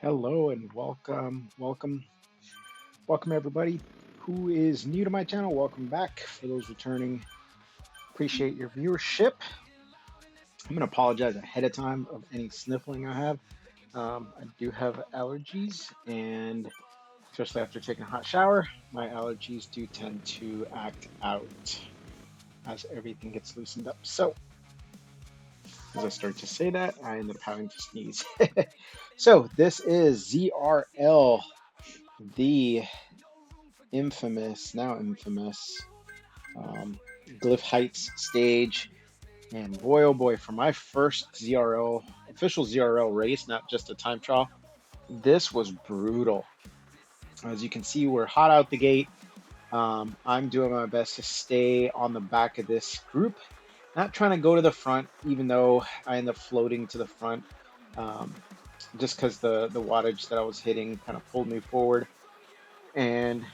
Hello and welcome everybody who is new to my channel. Welcome back. For those returning, appreciate your viewership. I'm going to apologize ahead of time of any sniffling I have. I do have allergies, and especially after taking a hot shower, my allergies do tend to act out as everything gets loosened up. So as I start to say that, I ended up having to sneeze. So this is ZRL, the now infamous um, Glyph Heights stage. And boy, oh boy, for my first ZRL, official ZRL race, not just a time trial, this was brutal. As you can see, we're hot out the gate. I'm doing my best to stay on the back of this group, not trying to go to the front, even though I end up floating to the front, um, just because the wattage that I was hitting kind of pulled me forward. And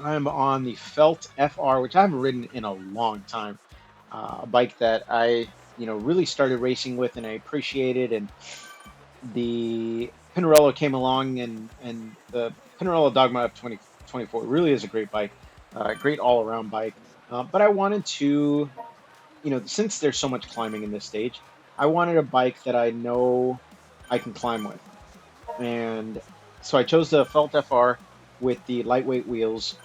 I'm on the Felt FR, which I haven't ridden in a long time. A bike that I, really started racing with and I appreciated. And the Pinarello came along, and the Pinarello Dogma F2024 really is a great bike, great all around bike. But I wanted to, since there's so much climbing in this stage, I wanted a bike that I know I can climb with. And so I chose the Felt FR with the lightweight wheels,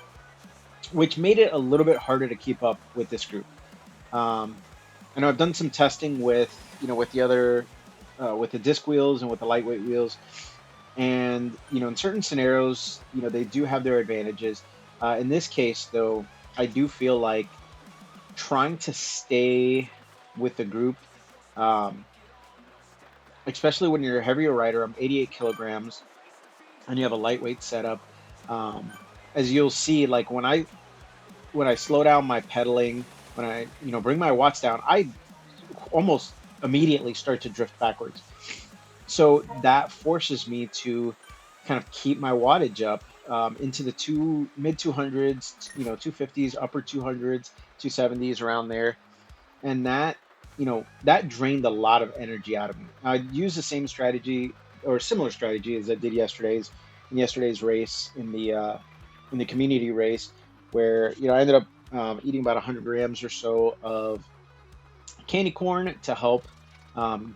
which made it a little bit harder to keep up with this group. Um, I know I've done some testing with, with the other, with the disc wheels and with the lightweight wheels, and in certain scenarios, they do have their advantages. In this case, though, I do feel like trying to stay with the group, um, especially when you're a heavier rider. I'm 88 kilograms, and you have a lightweight setup. Um, as you'll see, like when I slow down my pedaling, when I, bring my watts down, I almost immediately start to drift backwards. So that forces me to kind of keep my wattage up into the mid 200s, 250s, upper 200s, 270s around there. And that drained a lot of energy out of me. I used the same strategy or similar strategy as I did in yesterday's race in the community race, where I ended up eating about 100 grams or so of candy corn to help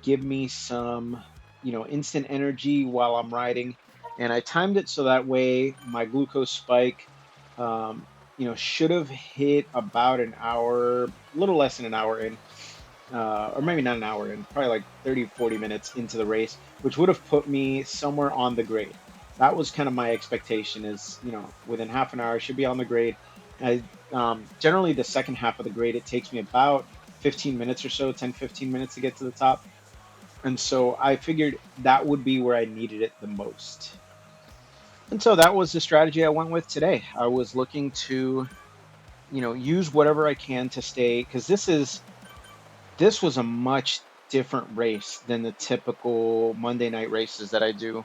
give me some instant energy while I'm riding. And I timed it so that way my glucose spike should have hit about an hour, a little less than an hour in, or maybe not an hour in, probably like 30, 40 minutes into the race, which would have put me somewhere on the grade. That was kind of my expectation, is, within half an hour I should be on the grade. Generally the second half of the grade, it takes me about 15 minutes or so, 10, 15 minutes to get to the top. And so I figured that would be where I needed it the most. And so that was the strategy I went with today. I was looking to, use whatever I can to stay, because this was a much different race than the typical Monday night races that I do,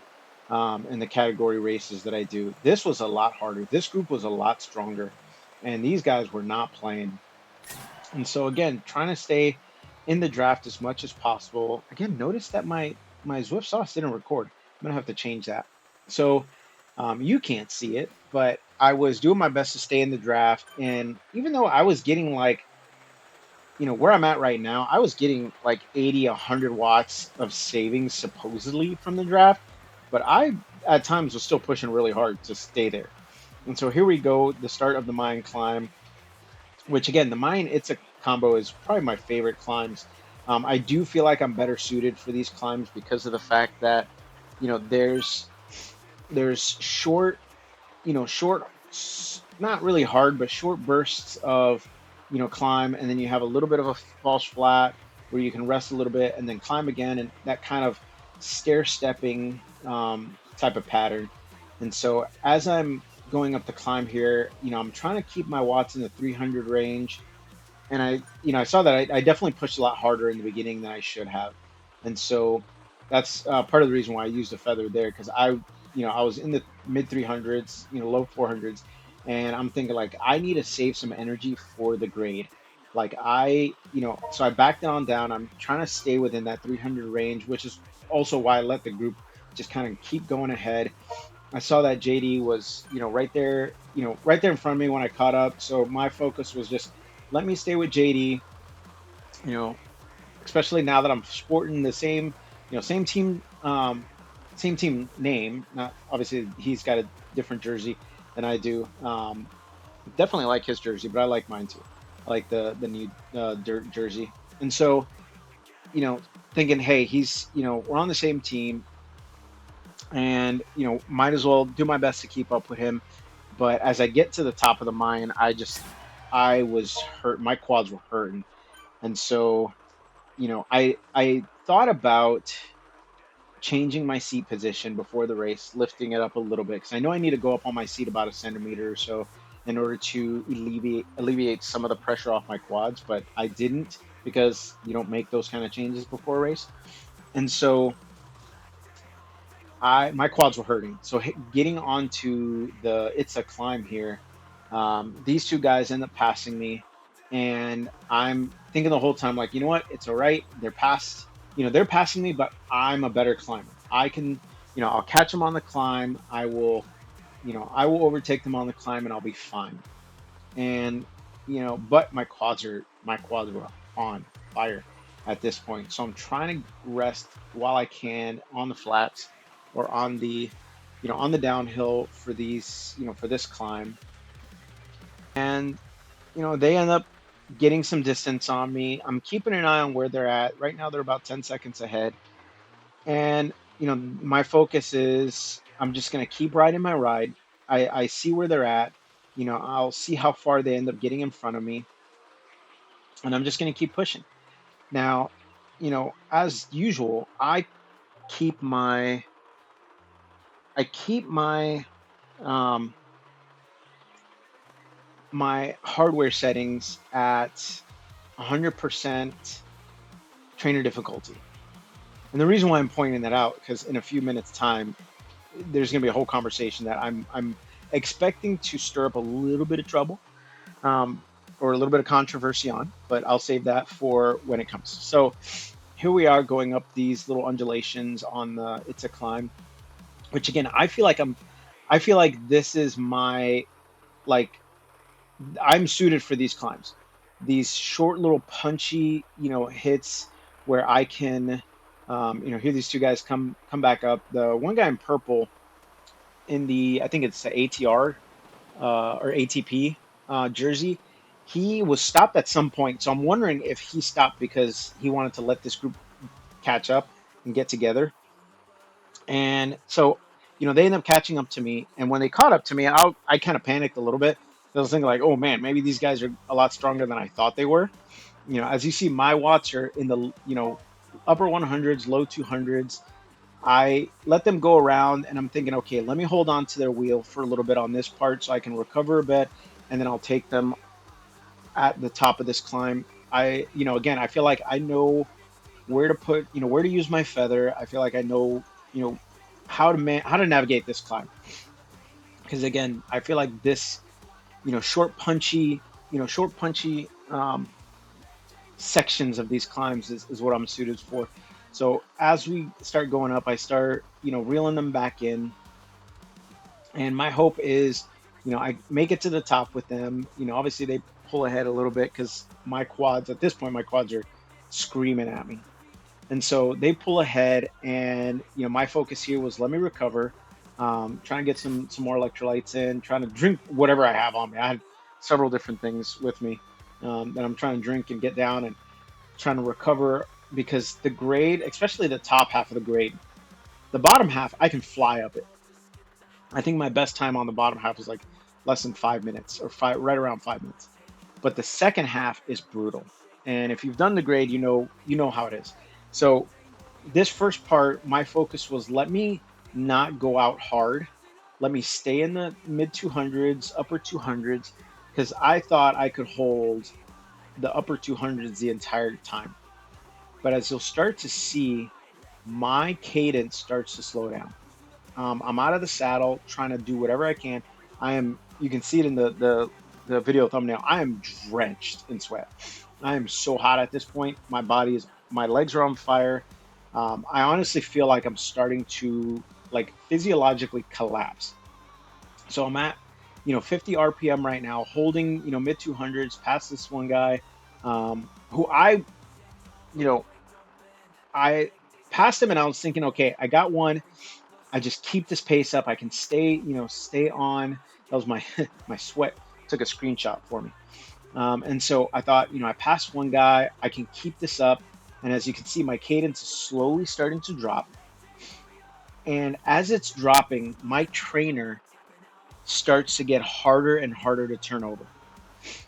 and the category races that I do. This was a lot harder. This group was a lot stronger, and these guys were not playing. And so again, trying to stay in the draft as much as possible. Again, notice that my Zwift sauce didn't record. I'm gonna have to change that. So you can't see it, but I was doing my best to stay in the draft. And even though I was getting like, where I'm at right now, I was getting like 80, 100 watts of savings supposedly from the draft, but I at times was still pushing really hard to stay there. And so here we go, the start of the mine climb, which again, the mine, it's a combo, is probably my favorite climbs. I do feel like I'm better suited for these climbs because of the fact that, there's short, short, not really hard, but short bursts of, climb, and then you have a little bit of a false flat where you can rest a little bit and then climb again, and that kind of stair stepping type of pattern. And so as I'm going up the climb here, I'm trying to keep my watts in the 300 range. And I saw that I definitely pushed a lot harder in the beginning than I should have. And so that's part of the reason why I used a feather there, because I was in the mid 300s, low 400s, and I'm thinking like I need to save some energy for the grade. Like so I backed it on down. I'm trying to stay within that 300 range, which is also why I let the group just kind of keep going ahead. I saw that JD was, right there, right there in front of me when I caught up. So my focus was just let me stay with JD, you know, especially now that I'm sporting the same, same team name. Not obviously he's got a different jersey than I do. Definitely like his jersey, but I like mine too. I like the new dirt jersey. And so, you know, thinking, hey, he's, we're on the same team, and might as well do my best to keep up with him. But as I get to the top of the mine, I was hurt. My quads were hurting, and so I thought about changing my seat position before the race, lifting it up a little bit because I know I need to go up on my seat about a centimeter or so in order to alleviate some of the pressure off my quads. But I didn't, because you don't make those kind of changes before a race, and so my quads were hurting. So getting onto it's a climb here. These two guys end up passing me, and I'm thinking the whole time, like, you know what? It's all right. They're passing me, but I'm a better climber. I can, I'll catch them on the climb. I will overtake them on the climb, and I'll be fine. And but my quads were on fire at this point. So I'm trying to rest while I can on the flats or on the downhill for for this climb. And they end up getting some distance on me. I'm keeping an eye on where they're at. Right now they're about 10 seconds ahead. And my focus is I'm just going to keep riding my ride. I see where they're at. I'll see how far they end up getting in front of me, and I'm just going to keep pushing. Now, as usual, keep my I keep um, my hardware settings at 100% trainer difficulty. And the reason why I'm pointing that out, because in a few minutes' time, there's going to be a whole conversation that I'm expecting to stir up a little bit of trouble, um, or a little bit of controversy on, but I'll save that for when it comes. So here we are going up these little undulations on the it's a climb, which again I feel like this is my like I'm suited for these climbs, these short little punchy hits where I can hear these two guys come back up. The one guy in purple in the I think it's the ATR or ATP jersey. He was stopped at some point, so I'm wondering if he stopped because he wanted to let this group catch up and get together. And so, they ended up catching up to me. And when they caught up to me, I kind of panicked a little bit. I was thinking like, oh man, maybe these guys are a lot stronger than I thought they were. As you see, my watts are in the upper 100s, low 200s. I let them go around, and I'm thinking, okay, let me hold on to their wheel for a little bit on this part so I can recover a bit, and then I'll take them at the top of this climb. Again, I feel like I know where to put, where to use my feather. I feel like I know, how to navigate this climb. Because again, I feel like this, short punchy, short punchy sections of these climbs is what I'm suited for. So as we start going up, I start, reeling them back in. And my hope is, I make it to the top with them. Obviously they pull ahead a little bit because at this point, my quads are screaming at me. And so they pull ahead, and my focus here was let me recover, trying to get some more electrolytes in, trying to drink whatever I have on me. I had several different things with me that I'm trying to drink and get down and trying to recover, because the grade, especially the top half of the grade, the bottom half I can fly up it. I think my best time on the bottom half was like less than 5 minutes, or right around 5 minutes. But the second half is brutal. And if you've done the grade, you know how it is. So this first part, my focus was let me not go out hard. Let me stay in the mid 200s, upper 200s, because I thought I could hold the upper 200s the entire time. But as you'll start to see, my cadence starts to slow down. I'm out of the saddle, trying to do whatever I can. You can see it in the video thumbnail. I am drenched in sweat. I am so hot at this point. My legs are on fire. I honestly feel like I'm starting to like physiologically collapse. So I'm at, 50 RPM right now, holding, mid 200s past this one guy, who you know, I passed him and I was thinking, okay, I got one. I just keep this pace up. I can stay, stay on. That was my my sweat took a screenshot for me. And so I thought, I passed one guy. I can keep this up. And as you can see, my cadence is slowly starting to drop. And as it's dropping, my trainer starts to get harder and harder to turn over.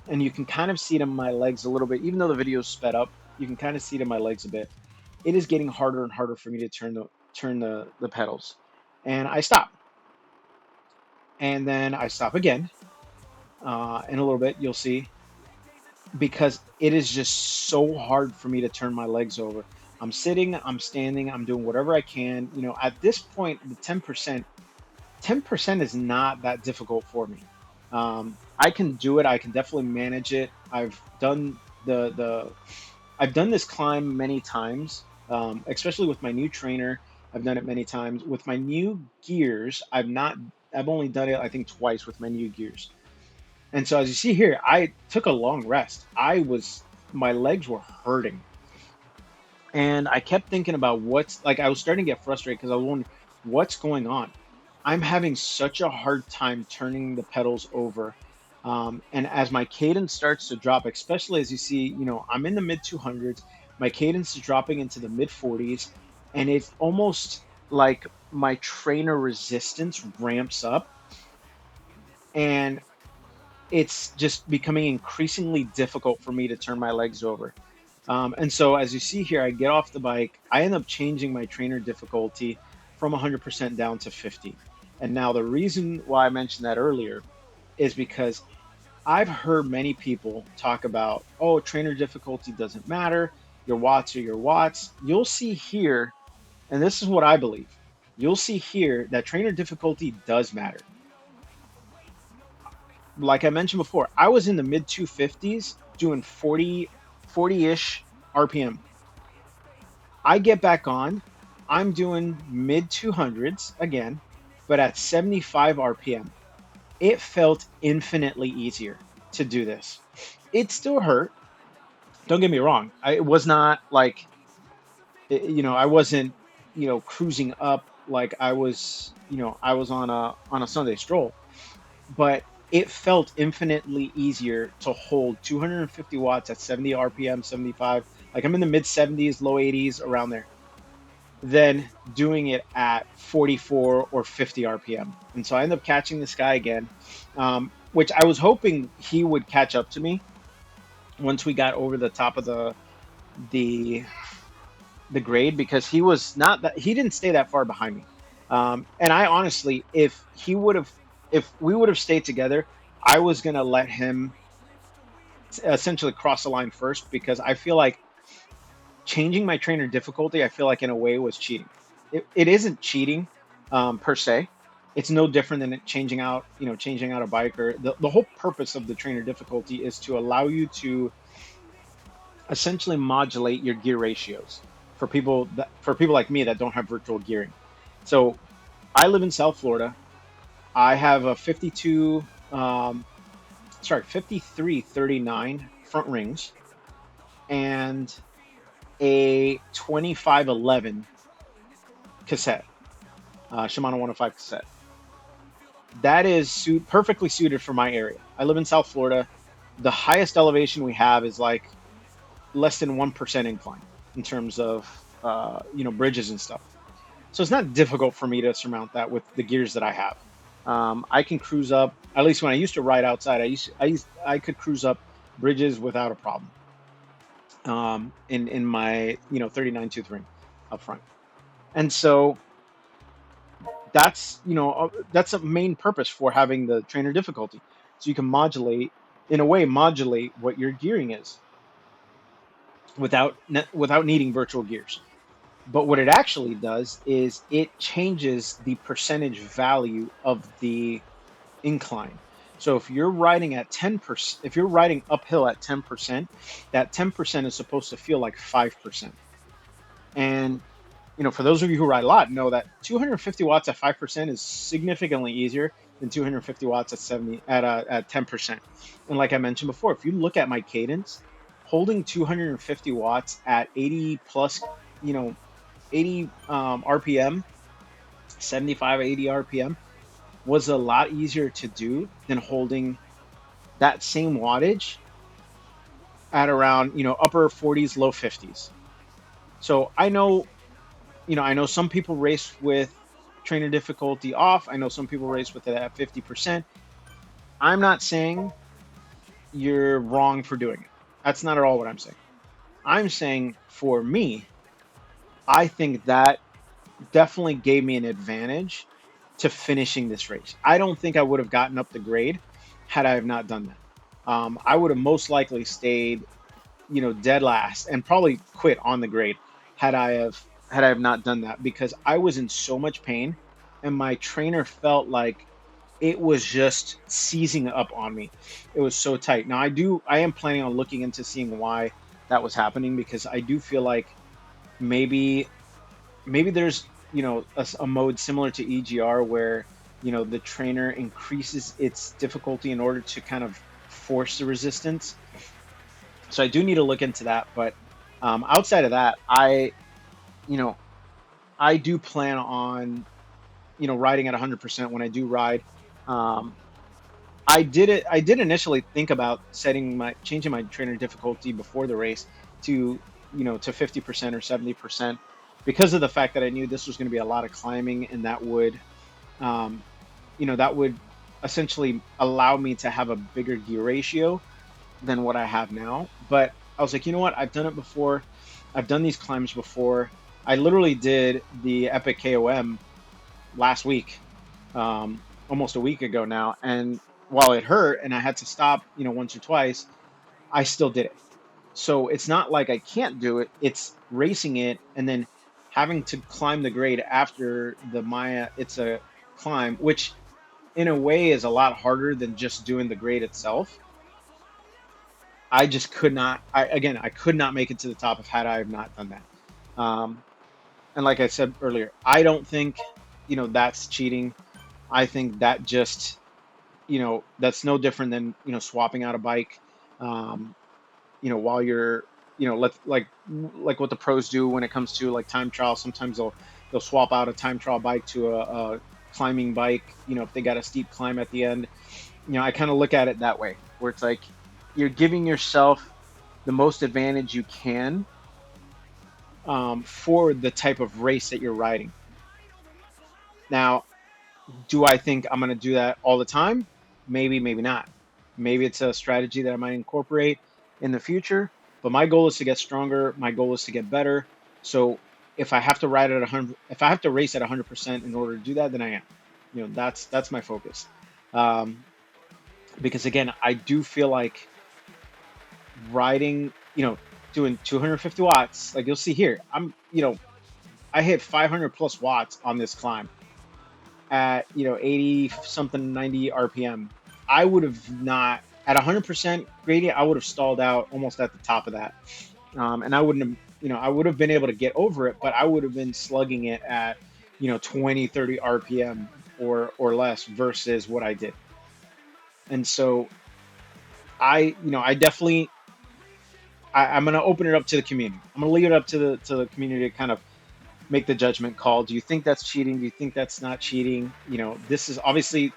And you can kind of see it in my legs a little bit, even though the video is sped up. You can kind of see it in my legs a bit. It is getting harder and harder for me to turn the pedals. And I stop. And then I stop again. In a little bit, you'll see, because it is just so hard for me to turn my legs over. I'm sitting, I'm standing, I'm doing whatever I can. At this point, the 10% is not that difficult for me. I can do it. I can definitely manage it. I've done this climb many times, especially with my new trainer. I've done it many times with my new gears. I've only done it, I think, twice with my new gears. And so as you see here, I took a long rest. My legs were hurting. And I kept thinking about I was starting to get frustrated because I was wondering what's going on. I'm having such a hard time turning the pedals over. And as my cadence starts to drop, especially as you see, I'm in the mid 200s, my cadence is dropping into the mid 40s, and it's almost like my trainer resistance ramps up, and it's just becoming increasingly difficult for me to turn my legs over. And so, as you see here, I get off the bike. I end up changing my trainer difficulty from 100% down to 50. And now, the reason why I mentioned that earlier is because I've heard many people talk about, oh, trainer difficulty doesn't matter. Your watts are your watts. You'll see here, and this is what I believe, you'll see here that trainer difficulty does matter. Like I mentioned before, I was in the mid 250s doing 40-ish RPM. I get back on, I'm doing mid 200s again, but at 75 RPM. It felt infinitely easier to do this. It still hurt. Don't get me wrong. It was not like, I wasn't, cruising up like I was on a Sunday stroll, but it felt infinitely easier to hold 250 watts at 70 RPM, 75. Like I'm in the mid 70s, low 80s, around there, than doing it at 44 or 50 RPM. And so I ended up catching this guy again, which I was hoping he would catch up to me once we got over the top of the the grade, because he didn't stay that far behind me. And I honestly, if we would have stayed together, I was gonna let him essentially cross the line first, because I feel like changing my trainer difficulty, I feel like in a way was cheating. It isn't cheating, per se. It's no different than changing out a bike. Or the whole purpose of the trainer difficulty is to allow you to essentially modulate your gear ratios for people like me that don't have virtual gearing. So I live in South Florida. I have a 5339 front rings and a 2511 cassette, Shimano 105 cassette. That is perfectly suited for my area. I live in South Florida. The highest elevation we have is like less than 1% incline in terms of bridges and stuff. So it's not difficult for me to surmount that with the gears that I have. I can cruise up. At least when I used to ride outside, I could cruise up bridges without a problem. In my 39 tooth ring up front, and so that's a main purpose for having the trainer difficulty, so you can modulate what your gearing is without needing virtual gears. But what it actually does is it changes the percentage value of the incline. So if you're riding at 10%, if you're riding uphill at 10%, that 10% is supposed to feel like 5%. And for those of you who ride a lot, know that 250 watts at 5% is significantly easier than 250 watts at 10%. And like I mentioned before, if you look at my cadence, holding 250 watts at 80 plus, 80 RPM, 75, 80 RPM was a lot easier to do than holding that same wattage at around, upper 40s, low 50s. So I know some people race with trainer difficulty off. I know some people race with it at 50%. I'm not saying you're wrong for doing it. That's not at all what I'm saying. I'm saying for me, I think that definitely gave me an advantage to finishing this race. I don't think I would have gotten up the grade had I have not done that. I would have most likely stayed, dead last and probably quit on the grade had I have not done that because I was in so much pain and my trainer felt like it was just seizing up on me. It was so tight. Now I am planning on looking into seeing why that was happening because I do feel like maybe there's a mode similar to EGR where the trainer increases its difficulty in order to kind of force the resistance. So I do need to look into that. But outside of that, you know, I do plan on, riding at 100% when I do ride. Um, I did initially think about changing my trainer difficulty before the race to, to 50% or 70% because of the fact that I knew this was going to be a lot of climbing and um, that would essentially allow me to have a bigger gear ratio than what I have now. But I was like, you know what? I've done it before. I've done these climbs before. I literally did the Epic KOM last week, almost a week ago now. And while it hurt and I had to stop, once or twice, I still did it. So it's not like I can't do it. It's racing it and then having to climb the grade after the Maya. It's a climb, which in a way is a lot harder than just doing the grade itself. I just could not. I could not make it to the top if had I have not done that. Um, and like I said earlier, I don't think that's cheating. I think that just that's no different than swapping out a bike. Um, while you're like what the pros do when it comes to like time trial. Sometimes they'll swap out a time trial bike to a climbing bike. If they got a steep climb at the end. I kind of look at it that way, where it's like you're giving yourself the most advantage you can for the type of race that you're riding. Now, do I think I'm going to do that all the time? Maybe, maybe not. Maybe it's a strategy that I might incorporate in the future. But my goal is to get stronger. My goal is to get better. So if I have to ride at 100, if I have to race at 100% in order to do that, then I am. That's my focus. Um, because again, I do feel like riding, doing 250 watts. Like you'll see here, I hit 500 plus watts on this climb at 80 something 90 RPM. I would have not at 100% gradient. I would have stalled out almost at the top of that, and I wouldn't have I would have been able to get over it, but I would have been slugging it at 20 30 RPM or less versus what I did. And so I definitely I'm going to open it up to the community. I'm going to leave it up to the community to kind of make the judgment call. Do you think that's cheating? Do you think that's not cheating? This is obviously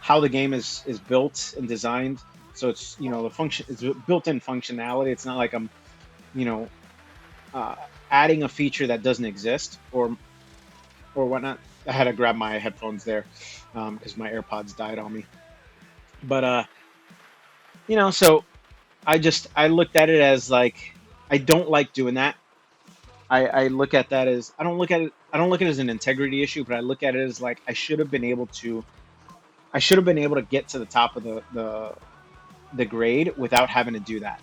how the game is built and designed. So it's the function it's built-in functionality. It's not like I'm you know uh, adding a feature that doesn't exist or whatnot. I had to grab my headphones there because my AirPods died on me. But so I looked at it as like I don't like doing that. I look at that as I don't look at it as an integrity issue, but I look at it as like I should have been able to get to the top of the grade without having to do that.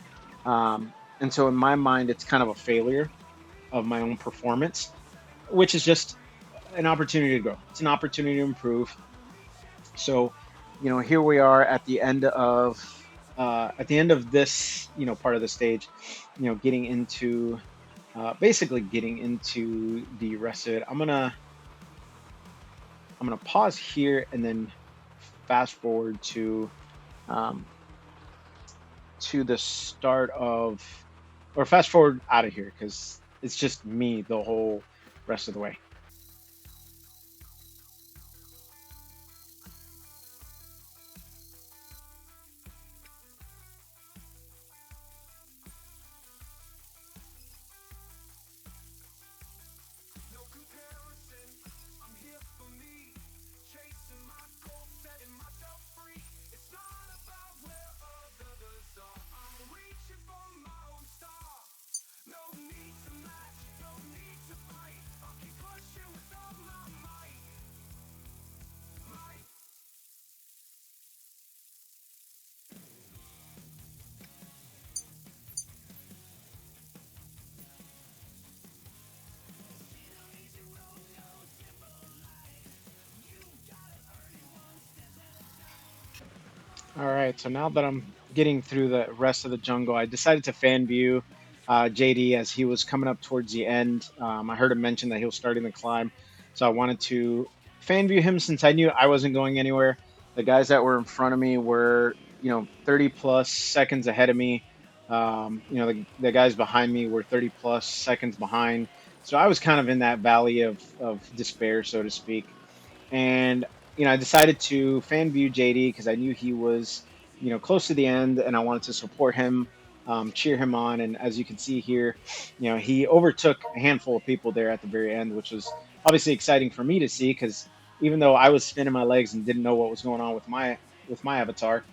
And so in my mind, it's kind of a failure of my own performance, which is just an opportunity to grow. It's an opportunity to improve. So, here we are at the end of this, part of the stage, getting into basically getting into the rest of it. I'm gonna pause here and then fast forward um, to the start of, or fast forward out of here because it's just me the whole rest of the way. All right, so now that I'm getting through the rest of the jungle, I decided to fan view JD as he was coming up towards the end. I heard him mention that he was starting the climb, so I wanted to fan view him since I knew I wasn't going anywhere. The guys that were in front of me were, 30 plus seconds ahead of me. The guys behind me were 30 plus seconds behind. So I was kind of in that valley of despair, so to speak. And I decided to fan view JD because I knew he was close to the end, and I wanted to support him, cheer him on. And as you can see here, he overtook a handful of people there at the very end, which was obviously exciting for me to see because even though I was spinning my legs and didn't know what was going on with my avatar,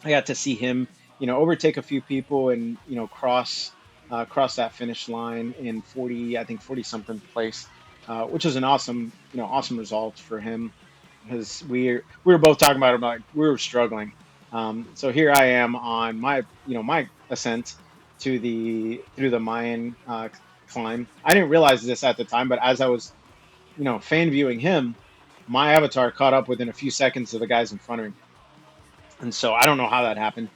I got to see him, overtake a few people and cross that finish line in 40, I think 40 something place, which was an awesome result for him because we were both talking about it, like we were struggling. So here I am on my ascent to the through the Mayan climb. I didn't realize this at the time, but as I was fan viewing him, my avatar caught up within a few seconds of the guys in front of me, and so I don't know how that happened,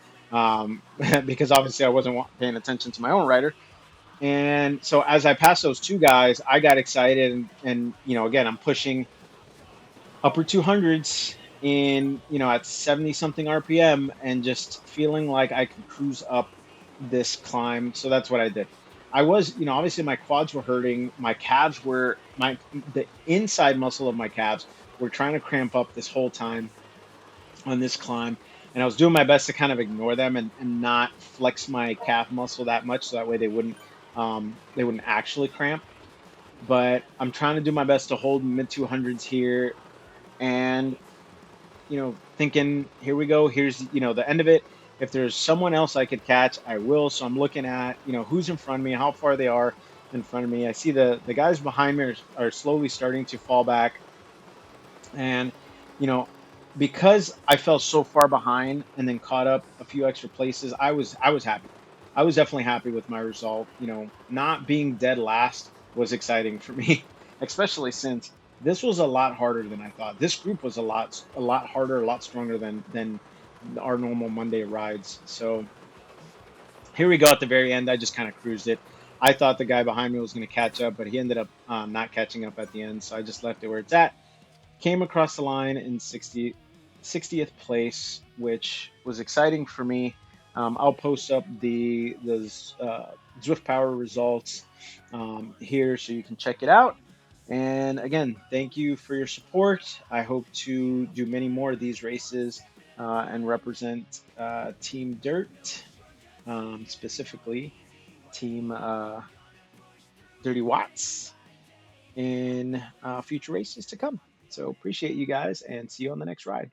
because obviously I wasn't paying attention to my own rider. And so as I passed those two guys, I got excited, and again, I'm pushing upper 200s in at 70 something RPM and just feeling like I could cruise up this climb. So that's what I did. I was, obviously my quads were hurting, my calves were my the inside muscle of my calves were trying to cramp up this whole time on this climb, and I was doing my best to kind of ignore them and not flex my calf muscle that much so that way they wouldn't actually cramp. But I'm trying to do my best to hold mid 200s here, and thinking, here we go, here's the end of it. If there's someone else I could catch, I will. So I'm looking at who's in front of me, how far they are in front of me. I see the guys behind me are slowly starting to fall back, and you know because I fell so far behind and then caught up a few extra places, I was happy. I was definitely happy with my result. Not being dead last was exciting for me, especially since this was a lot harder than I thought. This group was a lot harder, a lot stronger than our normal Monday rides. So here we go at the very end. I just kind of cruised it. I thought the guy behind me was going to catch up, but he ended up not catching up at the end. So I just left it where it's at. Came across the line in 60th place, which was exciting for me. I'll post up the Zwift Power results here so you can check it out. And again, thank you for your support. I hope to do many more of these races and represent Team Dirt, specifically Team Dirty Watts, in future races to come. So appreciate you guys and see you on the next ride.